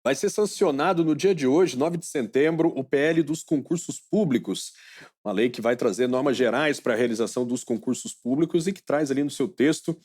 Vai ser sancionado no dia de hoje, 9 de setembro, o PL dos concursos públicos, uma lei que vai trazer normas gerais para a realização dos concursos públicos e que traz ali no seu texto,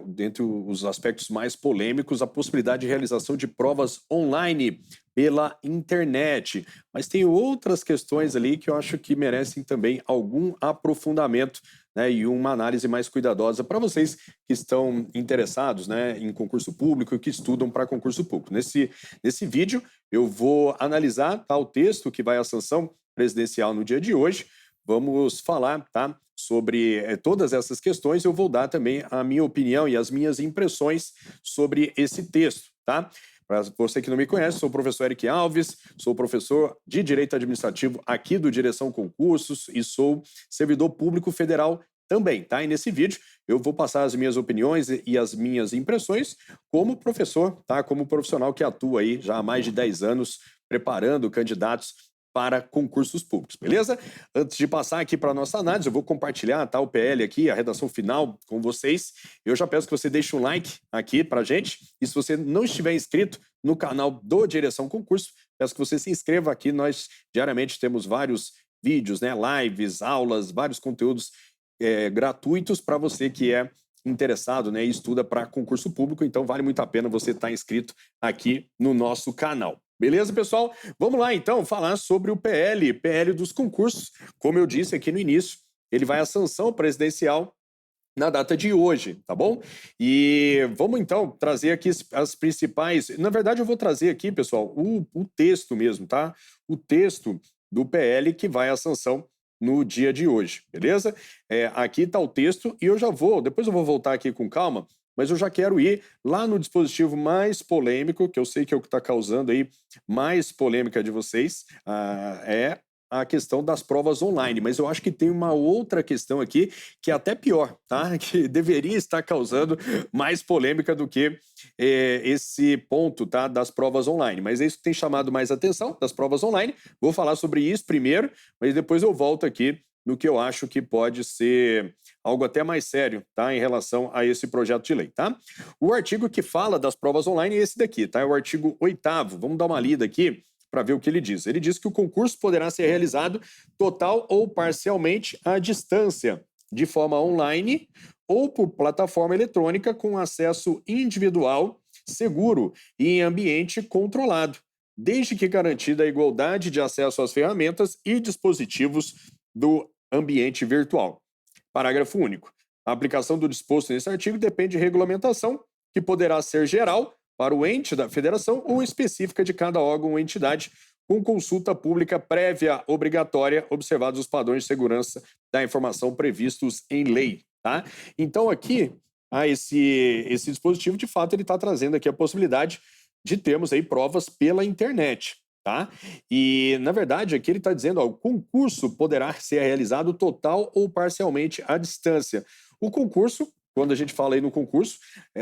dentre os aspectos mais polêmicos, a possibilidade de realização de provas online pela internet. Mas tem outras questões ali que eu acho que merecem também algum aprofundamento, né, e uma análise mais cuidadosa para vocês que estão interessados, né, em concurso público e que estudam para concurso público. Nesse vídeo, eu vou analisar, tá, o texto que vai à sanção presidencial no dia de hoje. Vamos falar, tá, sobre todas essas questões. Eu vou dar também a minha opinião e as minhas impressões sobre esse texto, tá? Para você que não me conhece, sou o professor Eric Alves, sou professor de Direito Administrativo aqui do Direção Concursos e sou servidor público federal também, tá? E nesse vídeo eu vou passar as minhas opiniões e as minhas impressões como professor, tá? Como profissional que atua aí já há mais de 10 anos preparando candidatos para concursos públicos, beleza? Antes de passar aqui para a nossa análise, eu vou compartilhar, tá, o PL aqui, a redação final com vocês. Eu já peço que você deixe um like aqui para a gente. E se você não estiver inscrito no canal do Direção Concurso, peço que você se inscreva aqui. Nós diariamente temos vários vídeos, né, lives, aulas, vários conteúdos gratuitos para você que é interessado, né, e estuda para concurso público. Então vale muito a pena você estar inscrito aqui no nosso canal. Beleza, pessoal? Vamos lá, então, falar sobre o PL dos concursos. Como eu disse aqui no início, ele vai à sanção presidencial na data de hoje, tá bom? E vamos, então, trazer aqui as principais... Na verdade, eu vou trazer aqui, pessoal, o texto mesmo, tá? O texto do PL que vai à sanção no dia de hoje, beleza? Aqui está o texto e eu já vou... Depois eu vou voltar aqui com calma, mas eu já quero ir lá no dispositivo mais polêmico, que eu sei que é o que está causando aí mais polêmica de vocês, é a questão das provas online. Mas eu acho que tem uma outra questão aqui que é até pior, tá? Que deveria estar causando mais polêmica do que esse ponto, tá? Das provas online. Mas é isso que tem chamado mais atenção, das provas online. Vou falar sobre isso primeiro, mas depois eu volto aqui no que eu acho que pode ser algo até mais sério, tá, em relação a esse projeto de lei, tá? O artigo que fala das provas online é esse daqui, tá? É o artigo 8º. Vamos dar uma lida aqui para ver o que ele diz. Ele diz que o concurso poderá ser realizado total ou parcialmente à distância, de forma online ou por plataforma eletrônica com acesso individual, seguro e em ambiente controlado, desde que garantida a igualdade de acesso às ferramentas e dispositivos do ambiente virtual. Parágrafo único. A aplicação do disposto nesse artigo depende de regulamentação, que poderá ser geral para o ente da federação ou específica de cada órgão ou entidade, com consulta pública prévia obrigatória, observados os padrões de segurança da informação previstos em lei. Tá? Então, aqui, esse dispositivo, de fato, ele está trazendo aqui a possibilidade de termos aí provas pela internet. Tá? E, na verdade, aqui ele está dizendo, ó, o concurso poderá ser realizado total ou parcialmente à distância. O concurso, quando a gente fala aí no concurso,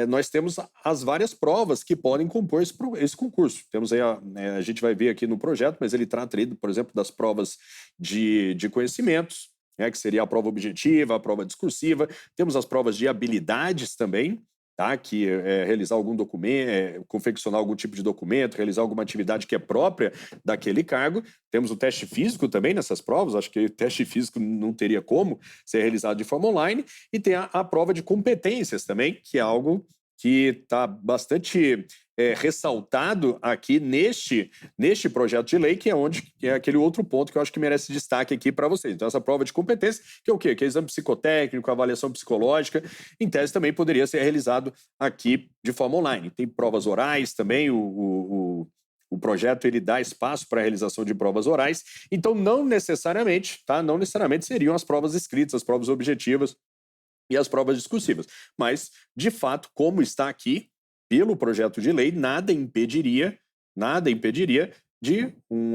nós temos as várias provas que podem compor esse concurso. Temos aí, a gente vai ver aqui no projeto, mas ele trata aí, por exemplo, das provas de conhecimentos, que seria a prova objetiva, a prova discursiva. Temos as provas de habilidades também, tá? Que realizar algum documento, confeccionar algum tipo de documento, realizar alguma atividade que é própria daquele cargo. Temos o teste físico também nessas provas, acho que o teste físico não teria como ser realizado de forma online, e tem a prova de competências também, que é algo que está bastante ressaltado aqui neste projeto de lei, que é aquele outro ponto que eu acho que merece destaque aqui para vocês. Então, essa prova de competência, que é o quê? Que é exame psicotécnico, avaliação psicológica, em tese também poderia ser realizado aqui de forma online. Tem provas orais também, o projeto ele dá espaço para a realização de provas orais, então não necessariamente, tá? Não necessariamente seriam as provas escritas, as provas objetivas e as provas discursivas. Mas, de fato, como está aqui, pelo projeto de lei, nada impediria de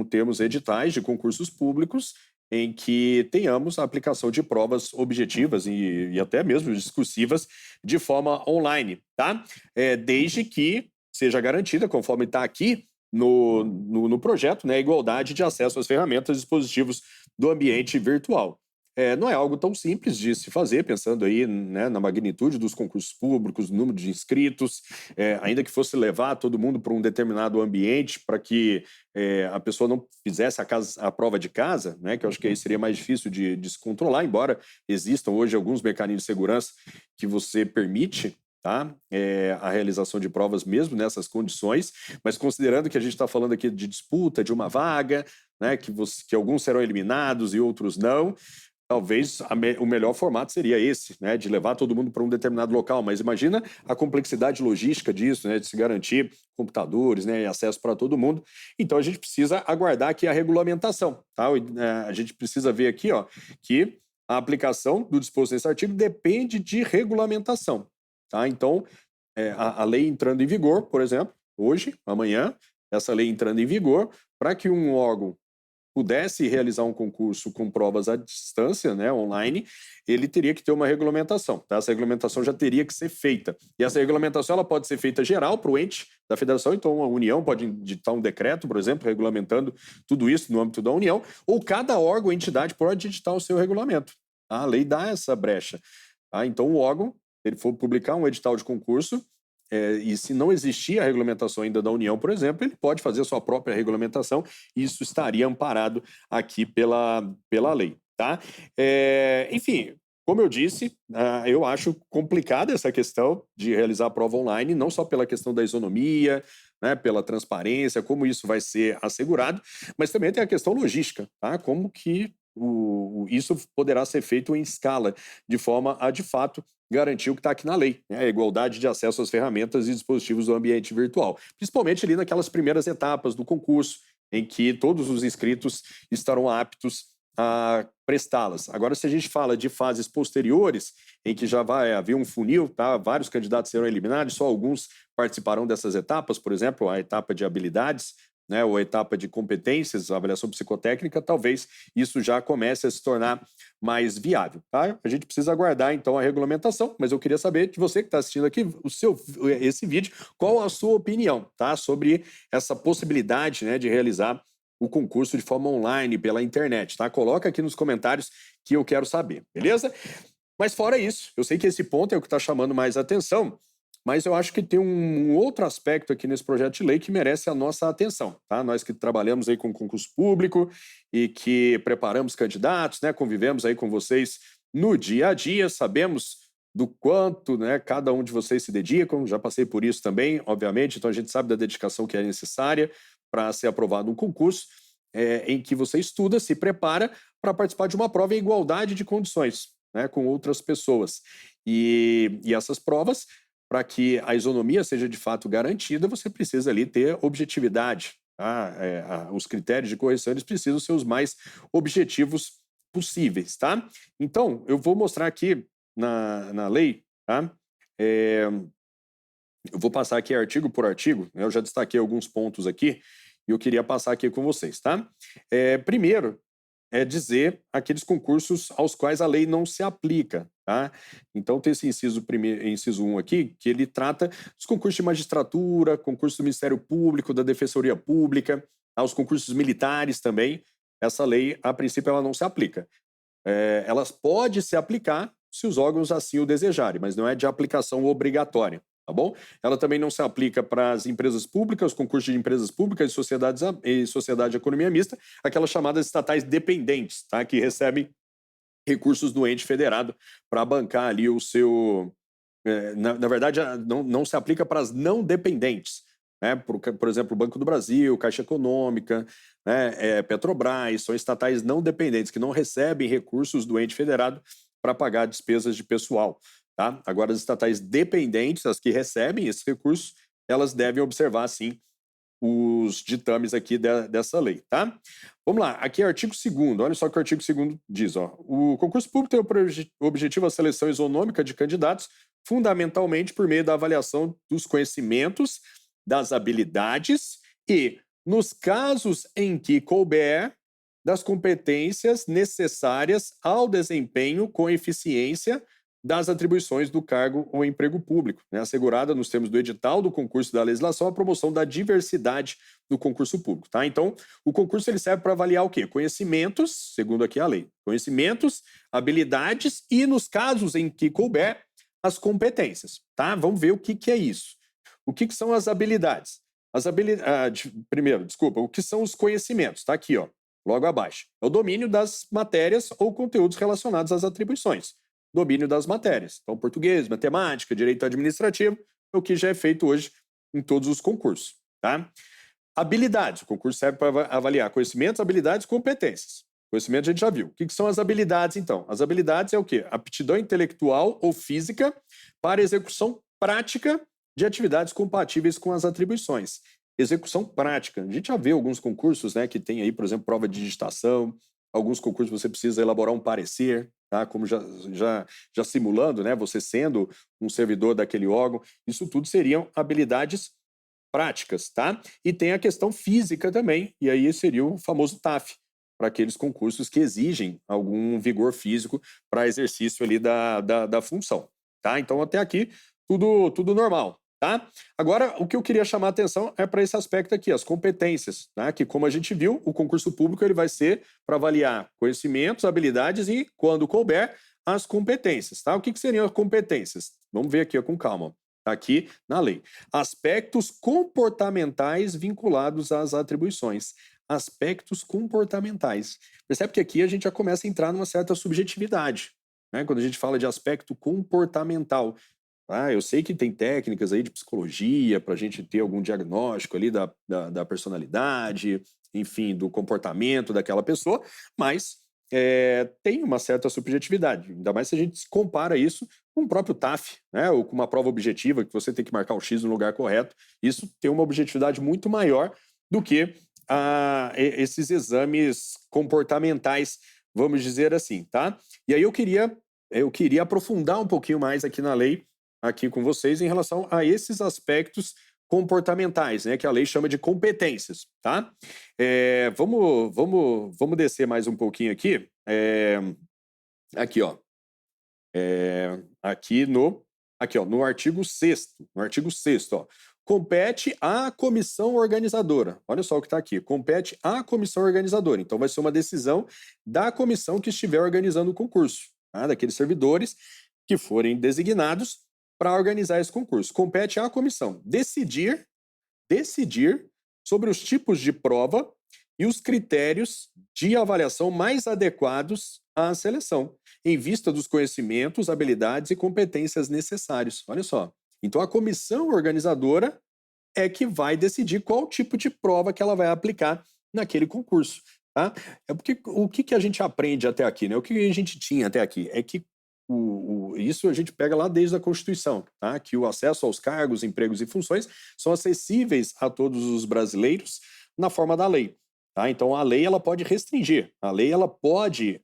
termos editais de concursos públicos em que tenhamos a aplicação de provas objetivas e até mesmo discursivas de forma online, tá? Desde que seja garantida, conforme está aqui no projeto, né, a igualdade de acesso às ferramentas e dispositivos do ambiente virtual. Não é algo tão simples de se fazer, pensando aí, né, na magnitude dos concursos públicos, no número de inscritos, ainda que fosse levar todo mundo para um determinado ambiente para que a pessoa não fizesse a prova de casa, né, que eu acho que aí seria mais difícil de se controlar, embora existam hoje alguns mecanismos de segurança que você permite, tá? A realização de provas mesmo nessas condições, mas considerando que a gente está falando aqui de disputa de uma vaga, né, que alguns serão eliminados e outros não, talvez o melhor formato seria esse, né, de levar todo mundo para um determinado local. Mas imagina a complexidade logística disso, né, de se garantir computadores, né, e acesso para todo mundo. Então a gente precisa aguardar aqui a regulamentação, tá? A gente precisa ver aqui, ó, que a aplicação do disposto nesse artigo depende de regulamentação, tá? Então a lei entrando em vigor, por exemplo, hoje, amanhã, essa lei entrando em vigor, para que um órgão pudesse realizar um concurso com provas à distância, né, online, ele teria que ter uma regulamentação, tá? Essa regulamentação já teria que ser feita. E essa regulamentação ela pode ser feita geral para o ente da federação, então a União pode editar um decreto, por exemplo, regulamentando tudo isso no âmbito da União, ou cada órgão ou entidade pode editar o seu regulamento. Tá? A lei dá essa brecha. Tá? Então o órgão, se ele for publicar um edital de concurso, e se não existir a regulamentação ainda da União, por exemplo, ele pode fazer a sua própria regulamentação e isso estaria amparado aqui pela lei, tá? Enfim, como eu disse, eu acho complicada essa questão de realizar a prova online, não só pela questão da isonomia, né, pela transparência, como isso vai ser assegurado, mas também tem a questão logística, tá? Como que isso poderá ser feito em escala, de forma a, de fato, garantir o que está aqui na lei, né? A igualdade de acesso às ferramentas e dispositivos do ambiente virtual, principalmente ali naquelas primeiras etapas do concurso, em que todos os inscritos estarão aptos a prestá-las. Agora, se a gente fala de fases posteriores, em que já vai haver um funil, tá? Vários candidatos serão eliminados, só alguns participarão dessas etapas, por exemplo, a etapa de habilidades, né, ou a etapa de competências, a avaliação psicotécnica, talvez isso já comece a se tornar mais viável. Tá? A gente precisa aguardar, então, a regulamentação, mas eu queria saber de você que está assistindo aqui esse vídeo, qual a sua opinião, tá, sobre essa possibilidade, né, de realizar o concurso de forma online, pela internet, tá? Coloca aqui nos comentários que eu quero saber, beleza? Mas fora isso, eu sei que esse ponto é o que está chamando mais atenção, mas eu acho que tem um outro aspecto aqui nesse projeto de lei que merece a nossa atenção, tá? Nós que trabalhamos aí com concurso público e que preparamos candidatos, né? Convivemos aí com vocês no dia a dia, sabemos do quanto, né, cada um de vocês se dedicam, já passei por isso também, obviamente, então a gente sabe da dedicação que é necessária para ser aprovado um concurso em que você estuda, se prepara para participar de uma prova em igualdade de condições, né, com outras pessoas. E essas provas, para que a isonomia seja de fato garantida, você precisa ali ter objetividade. Tá? Os critérios de correção eles precisam ser os mais objetivos possíveis. Tá? Então, eu vou mostrar aqui na lei, tá? Eu vou passar aqui artigo por artigo, né? Eu já destaquei alguns pontos aqui e eu queria passar aqui com vocês. Tá? Primeiro, dizer aqueles concursos aos quais a lei não se aplica. Tá? Então, tem esse inciso 1 aqui, que ele trata dos concursos de magistratura, concurso do Ministério Público, da Defensoria Pública, os concursos militares também. Essa lei, a princípio, ela não se aplica. Elas podem se aplicar se os órgãos assim o desejarem, mas não é de aplicação obrigatória. Tá bom? Ela também não se aplica para as empresas públicas, concursos de empresas públicas e sociedade de economia mista, aquelas chamadas estatais dependentes, tá? Que recebem recursos do ente federado para bancar ali o seu... na verdade, não se aplica para as não dependentes, né? Por exemplo, o Banco do Brasil, Caixa Econômica, né? Petrobras, são estatais não dependentes, que não recebem recursos do ente federado para pagar despesas de pessoal. Tá? Agora, as estatais dependentes, as que recebem esses recursos, elas devem observar, sim, os ditames aqui dessa lei. Tá? Vamos lá, aqui é o artigo 2º, olha só o que o artigo 2º diz. Ó. O concurso público tem o objetivo a seleção isonômica de candidatos, fundamentalmente por meio da avaliação dos conhecimentos, das habilidades e, nos casos em que couber, das competências necessárias ao desempenho com eficiência das atribuições do cargo ou emprego público, né? Assegurada nos termos do edital do concurso da legislação a promoção da diversidade do concurso público, tá? Então, o concurso ele serve para avaliar o quê? Conhecimentos, segundo aqui a lei, conhecimentos, habilidades e, nos casos em que couber, as competências, tá? Vamos ver o que que é isso. O que que são as habilidades? Primeiro, desculpa, o que são os conhecimentos? Tá aqui, ó, logo abaixo. É o domínio das matérias ou conteúdos relacionados às atribuições. Domínio das matérias. Então, português, matemática, direito administrativo, é o que já é feito hoje em todos os concursos, tá? Habilidades. O concurso serve para avaliar conhecimentos, habilidades e competências. Conhecimento a gente já viu. O que são as habilidades, então? As habilidades é o quê? Aptidão intelectual ou física para execução prática de atividades compatíveis com as atribuições. Execução prática. A gente já vê alguns concursos, né, que tem aí, por exemplo, prova de digitação. Alguns concursos você precisa elaborar um parecer, tá? Como já simulando, né, você sendo um servidor daquele órgão. Isso tudo seriam habilidades práticas, tá? E tem a questão física também, e aí seria o famoso TAF, para aqueles concursos que exigem algum vigor físico para exercício ali da função, tá? Então, até aqui, tudo normal, tá? Agora, o que eu queria chamar a atenção é para esse aspecto aqui, as competências, tá? Que, como a gente viu, o concurso público ele vai ser para avaliar conhecimentos, habilidades e, quando couber, as competências, tá? O que seriam as competências? Vamos ver aqui ó, com calma. Tá aqui na lei. Aspectos comportamentais vinculados às atribuições. Aspectos comportamentais. Percebe que aqui a gente já começa a entrar numa certa subjetividade, né? Quando a gente fala de aspecto comportamental. Ah, eu sei que tem técnicas aí de psicologia para a gente ter algum diagnóstico ali da personalidade, enfim, do comportamento daquela pessoa, mas tem uma certa subjetividade, ainda mais se a gente compara isso com o próprio TAF, né, ou com uma prova objetiva, que você tem que marcar um X no lugar correto. Isso tem uma objetividade muito maior do que esses exames comportamentais, vamos dizer assim, tá? E aí eu queria aprofundar um pouquinho mais aqui na lei, aqui com vocês, em relação a esses aspectos comportamentais, né, que a lei chama de competências, tá? Vamos descer mais um pouquinho aqui. Aqui, ó. Aqui, ó, no artigo 6º, ó. Compete à comissão organizadora. Olha só o que está aqui. Compete à comissão organizadora. Então, vai ser uma decisão da comissão que estiver organizando o concurso, tá? Daqueles servidores que forem designados para organizar esse concurso. Compete à comissão decidir sobre os tipos de prova e os critérios de avaliação mais adequados à seleção, em vista dos conhecimentos, habilidades e competências necessários. Olha só. Então, a comissão organizadora é que vai decidir qual tipo de prova que ela vai aplicar naquele concurso, tá? É porque o que a gente aprende até aqui, né? O que a gente tinha até aqui é que isso a gente pega lá desde a Constituição, tá? Que o acesso aos cargos, empregos e funções são acessíveis a todos os brasileiros na forma da lei. Tá? Então a lei ela pode restringir, a lei ela pode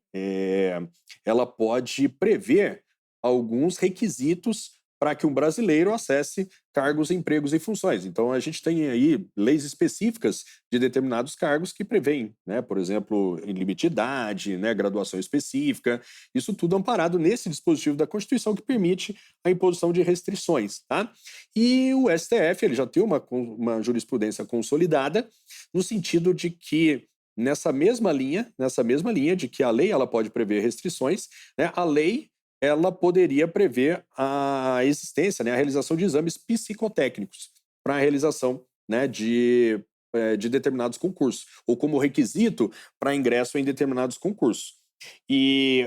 prever alguns requisitos para que um brasileiro acesse cargos, empregos e funções. Então a gente tem aí leis específicas de determinados cargos que prevêem, né, por exemplo, em limite de idade, né, graduação específica, isso tudo amparado nesse dispositivo da Constituição que permite a imposição de restrições, tá? E o STF ele já tem uma jurisprudência consolidada no sentido de que nessa mesma linha de que a lei ela pode prever restrições, né, a lei ela poderia prever a existência, né, a realização de exames psicotécnicos para a realização, né, de determinados concursos, ou como requisito para ingresso em determinados concursos. E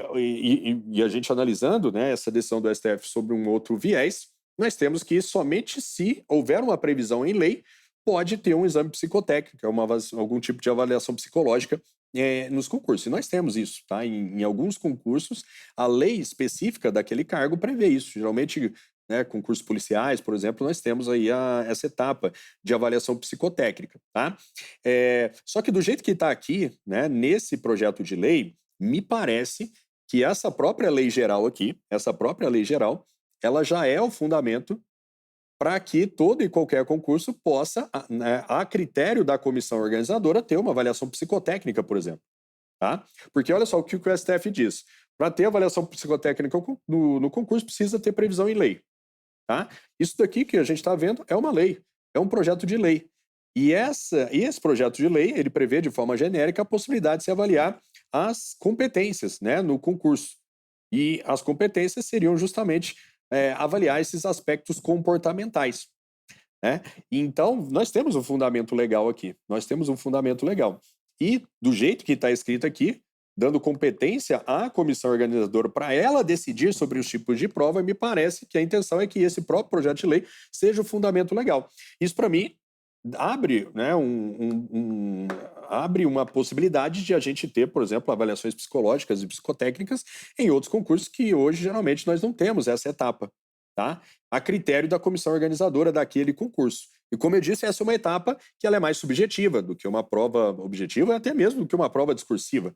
a gente analisando, né, essa decisão do STF sobre um outro viés, nós temos que somente se houver uma previsão em lei, pode ter um exame psicotécnico, algum tipo de avaliação psicológica nos concursos. E nós temos isso, tá? Em alguns concursos, a lei específica daquele cargo prevê isso. Geralmente, né, concursos policiais, por exemplo, nós temos aí essa etapa de avaliação psicotécnica, tá? Só que do jeito que está aqui, né, nesse projeto de lei, me parece que essa própria lei geral aqui, ela já é o fundamento para que todo e qualquer concurso possa, né, a critério da comissão organizadora, ter uma avaliação psicotécnica, por exemplo. Tá? Porque olha só o que o STF diz. Para ter avaliação psicotécnica no concurso, precisa ter previsão em lei. Tá? Isso daqui que a gente está vendo é uma lei, é um projeto de lei. E esse projeto de lei, ele prevê de forma genérica a possibilidade de se avaliar as competências, né, no concurso. E as competências seriam justamente avaliar esses aspectos comportamentais. Né? Então, nós temos um fundamento legal aqui. Nós temos um fundamento legal. E, do jeito que está escrito aqui, dando competência à comissão organizadora para ela decidir sobre os tipos de prova, me parece que a intenção é que esse próprio projeto de lei seja o fundamento legal. Isso, para mim, abre, né, abre uma possibilidade de a gente ter, por exemplo, avaliações psicológicas e psicotécnicas em outros concursos que hoje, geralmente, nós não temos essa etapa. Tá? A critério da comissão organizadora daquele concurso. E como eu disse, essa é uma etapa que ela é mais subjetiva do que uma prova objetiva, até mesmo do que uma prova discursiva.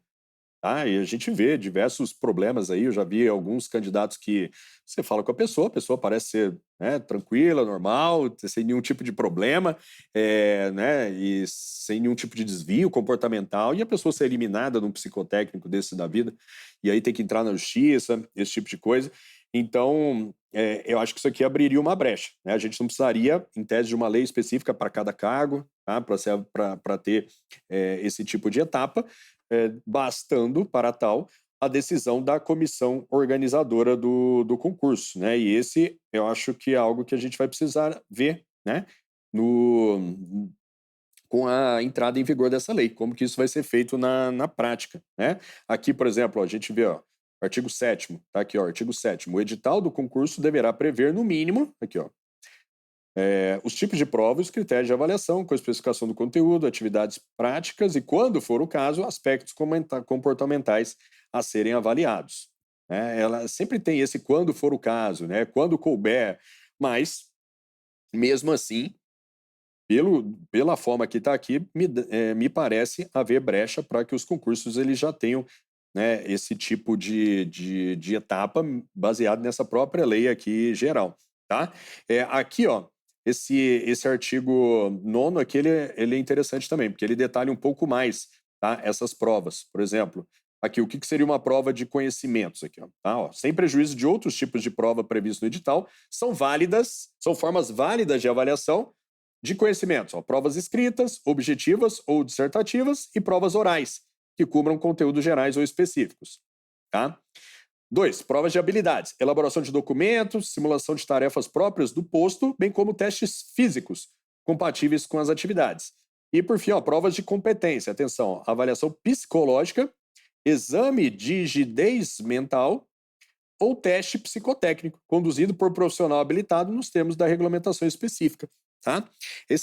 Tá? E a gente vê diversos problemas aí, eu já vi alguns candidatos que você fala com a pessoa parece ser, né, tranquila, normal, sem nenhum tipo de problema, né, e sem nenhum tipo de desvio comportamental, e a pessoa ser eliminada num psicotécnico desse da vida, e aí tem que entrar na justiça, esse tipo de coisa. Então, eu acho que isso aqui abriria uma brecha. Né? A gente não precisaria, em tese, de uma lei específica para cada cargo, tá? Para ter esse tipo de etapa, bastando para tal a decisão da comissão organizadora do concurso. Né? E esse, eu acho que é algo que a gente vai precisar ver, né? Com a entrada em vigor dessa lei, como que isso vai ser feito na prática. Né? Aqui, por exemplo, ó, a gente vê, ó, artigo 7º, tá aqui, ó, artigo 7º. O edital do concurso deverá prever, no mínimo, aqui, ó, os tipos de prova e os critérios de avaliação, com a especificação do conteúdo, atividades práticas e, quando for o caso, aspectos comportamentais a serem avaliados. Né? Ela sempre tem esse quando for o caso, né? Quando couber, mas, mesmo assim, pela forma que está aqui, me parece haver brecha para que os concursos eles já tenham, né, esse tipo de etapa baseado nessa própria lei aqui geral. Tá? Aqui, ó, esse artigo 9 aqui, ele é interessante também, porque ele detalha um pouco mais, tá, essas provas. Por exemplo, aqui, o que seria uma prova de conhecimentos? Aqui, ó, tá, ó, sem prejuízo de outros tipos de prova previstos no edital, são formas válidas de avaliação de conhecimentos, ó, provas escritas, objetivas ou dissertativas e provas orais, que cubram conteúdos gerais ou específicos. Tá? 2. Provas de habilidades, elaboração de documentos, simulação de tarefas próprias do posto, bem como testes físicos compatíveis com as atividades. E, por fim, ó, provas de competência, atenção, ó, avaliação psicológica, exame de rigidez mental ou teste psicotécnico, conduzido por profissional habilitado nos termos da regulamentação específica. Tá?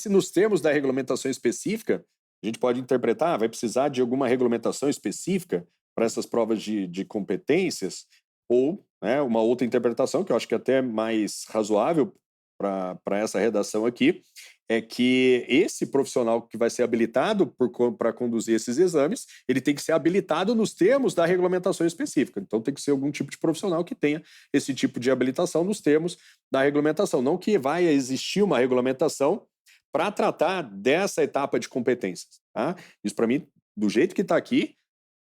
Nos termos da regulamentação específica, a gente pode interpretar, vai precisar de alguma regulamentação específica para essas provas de competências, ou, né, uma outra interpretação, que eu acho que é até mais razoável para essa redação aqui, é que esse profissional que vai ser habilitado para conduzir esses exames, ele tem que ser habilitado nos termos da regulamentação específica. Então, tem que ser algum tipo de profissional que tenha esse tipo de habilitação nos termos da regulamentação. Não que vai existir uma regulamentação para tratar dessa etapa de competências. Tá? Isso, para mim, do jeito que está aqui,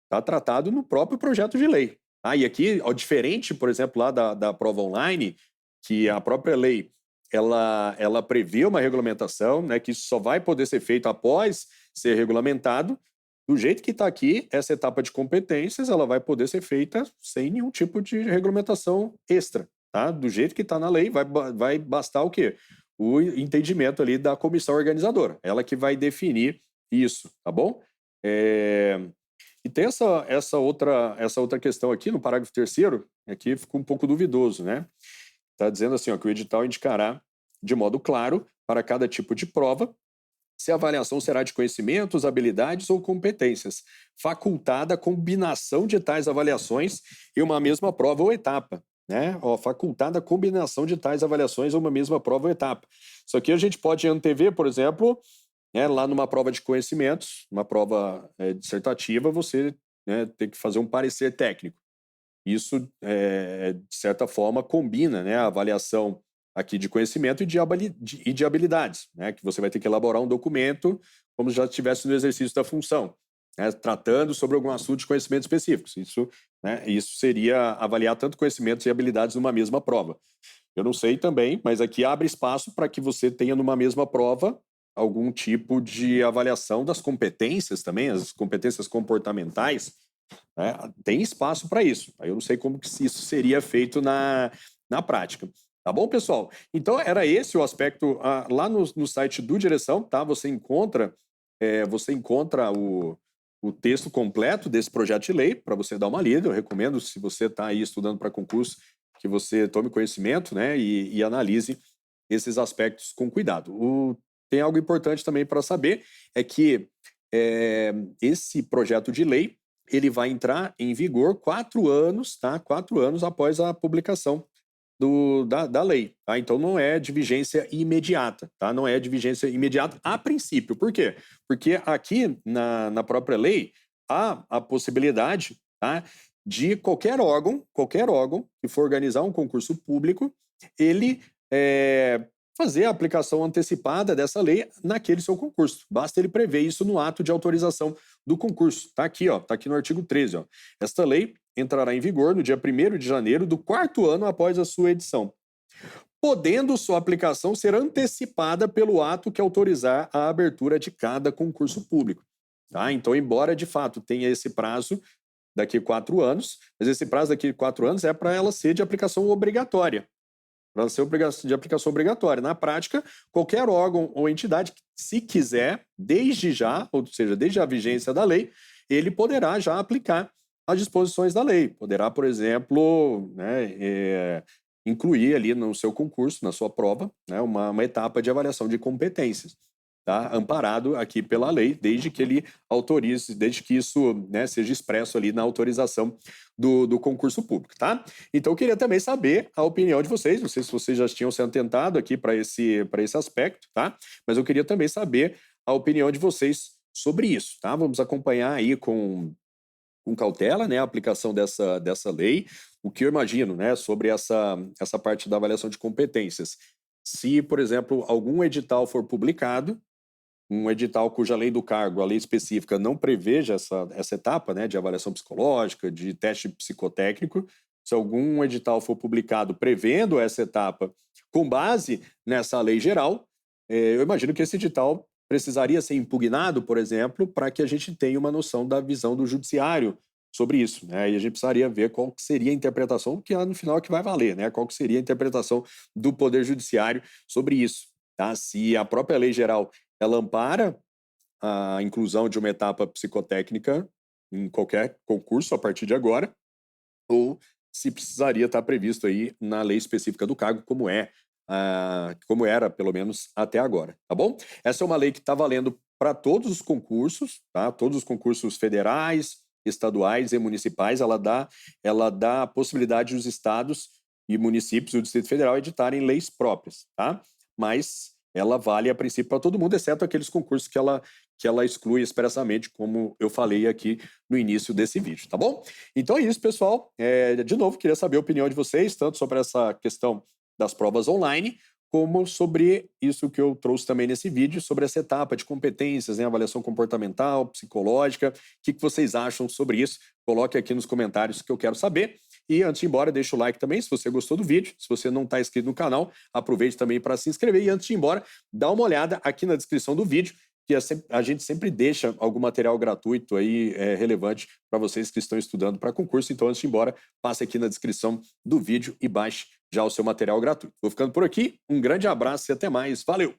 está tratado no próprio projeto de lei. Tá? E aqui, ó, diferente, por exemplo, lá da prova online, que a própria lei ela prevê uma regulamentação, né, que isso só vai poder ser feito após ser regulamentado. Do jeito que está aqui, essa etapa de competências ela vai poder ser feita sem nenhum tipo de regulamentação extra. Tá? Do jeito que está na lei, vai bastar o quê? O entendimento ali da comissão organizadora. Ela que vai definir isso, tá bom? E tem essa outra questão aqui no parágrafo 3º, aqui ficou um pouco duvidoso, né? Está dizendo assim, ó, que o edital indicará de modo claro para cada tipo de prova se a avaliação será de conhecimentos, habilidades ou competências, facultada a combinação de tais avaliações em uma mesma prova ou etapa. Né? Ó, facultada a combinação de tais avaliações em uma mesma prova ou etapa. Isso aqui a gente pode antever, por exemplo, né, lá numa prova de conhecimentos, uma prova dissertativa, você, né, tem que fazer um parecer técnico. Isso, de certa forma, combina, né, a avaliação aqui de conhecimento e de habilidades, né, que você vai ter que elaborar um documento como se já estivesse no exercício da função, né, tratando sobre algum assunto de conhecimentos específicos. Isso né? Isso seria avaliar tanto conhecimentos e habilidades numa mesma prova. Eu não sei também, mas aqui abre espaço para que você tenha numa mesma prova algum tipo de avaliação das competências também, as competências comportamentais, né? Tem espaço para isso. Aí eu não sei como que isso seria feito na prática. Tá bom, pessoal? Então, era esse o aspecto lá no site do Direção, tá? Você encontra o texto completo desse projeto de lei para você dar uma lida. Eu recomendo, se você está aí estudando para concurso, que você tome conhecimento, né, e analise esses aspectos com cuidado. Tem algo importante também para saber, é que esse projeto de lei ele vai entrar em vigor 4 anos, tá? 4 anos após a publicação da lei, tá? Então não é de vigência imediata, tá? Não é de vigência imediata a princípio. Por quê? Porque aqui na própria lei há a possibilidade, tá, de qualquer órgão que for organizar um concurso público, ele fazer a aplicação antecipada dessa lei naquele seu concurso. Basta ele prever isso no ato de autorização do concurso. Tá aqui, ó, tá aqui no artigo 13, ó. Esta lei entrará em vigor no dia 1º de janeiro do 4º ano após a sua edição, podendo sua aplicação ser antecipada pelo ato que autorizar a abertura de cada concurso público. Tá? Então, embora de fato tenha esse prazo daqui a 4 anos, mas esse prazo daqui a 4 anos é para ela ser de aplicação obrigatória. Para ela ser de aplicação obrigatória. Na prática, qualquer órgão ou entidade, se quiser, desde já, ou seja, desde a vigência da lei, ele poderá já aplicar as disposições da lei. Poderá, por exemplo, né, incluir ali no seu concurso, na sua prova, né, uma etapa de avaliação de competências, tá? Amparado aqui pela lei, desde que ele autorize, desde que isso, né, seja expresso ali na autorização do concurso público, tá? Então eu queria também saber a opinião de vocês, não sei se vocês já tinham se atentado aqui para esse aspecto, tá? Mas eu queria também saber a opinião de vocês sobre isso, tá? Vamos acompanhar aí com cautela, né, a aplicação dessa lei. O que eu imagino, né, sobre essa parte da avaliação de competências. Se, por exemplo, algum edital for publicado, um edital cuja lei do cargo, a lei específica, não preveja essa etapa, né, de avaliação psicológica, de teste psicotécnico, se algum edital for publicado prevendo essa etapa com base nessa lei geral, eu imagino que esse edital precisaria ser impugnado, por exemplo, para que a gente tenha uma noção da visão do judiciário sobre isso, né? E a gente precisaria ver qual que seria a interpretação, que no final é que vai valer, né? Qual que seria a interpretação do Poder Judiciário sobre isso, tá? Se a própria lei geral ela ampara a inclusão de uma etapa psicotécnica em qualquer concurso a partir de agora, ou se precisaria estar previsto aí na lei específica do cargo, como era, pelo menos, até agora, tá bom? Essa é uma lei que está valendo para todos os concursos, tá? Todos os concursos federais, estaduais e municipais, ela dá a possibilidade dos estados e municípios do Distrito Federal editarem leis próprias, tá? Mas ela vale a princípio para todo mundo, exceto aqueles concursos que ela exclui expressamente, como eu falei aqui no início desse vídeo, tá bom? Então é isso, pessoal. De novo, queria saber a opinião de vocês, tanto sobre essa questão das provas online, como sobre isso que eu trouxe também nesse vídeo, sobre essa etapa de competências, né, avaliação comportamental, psicológica. O que vocês acham sobre isso? Coloque aqui nos comentários que eu quero saber. E antes de ir embora, deixa o like também se você gostou do vídeo. Se você não está inscrito no canal, aproveite também para se inscrever. E antes de ir embora, dá uma olhada aqui na descrição do vídeo, que a gente sempre deixa algum material gratuito aí relevante para vocês que estão estudando para concurso. Então, antes de ir embora, passe aqui na descrição do vídeo e baixe já o seu material gratuito. Vou ficando por aqui, um grande abraço e até mais. Valeu!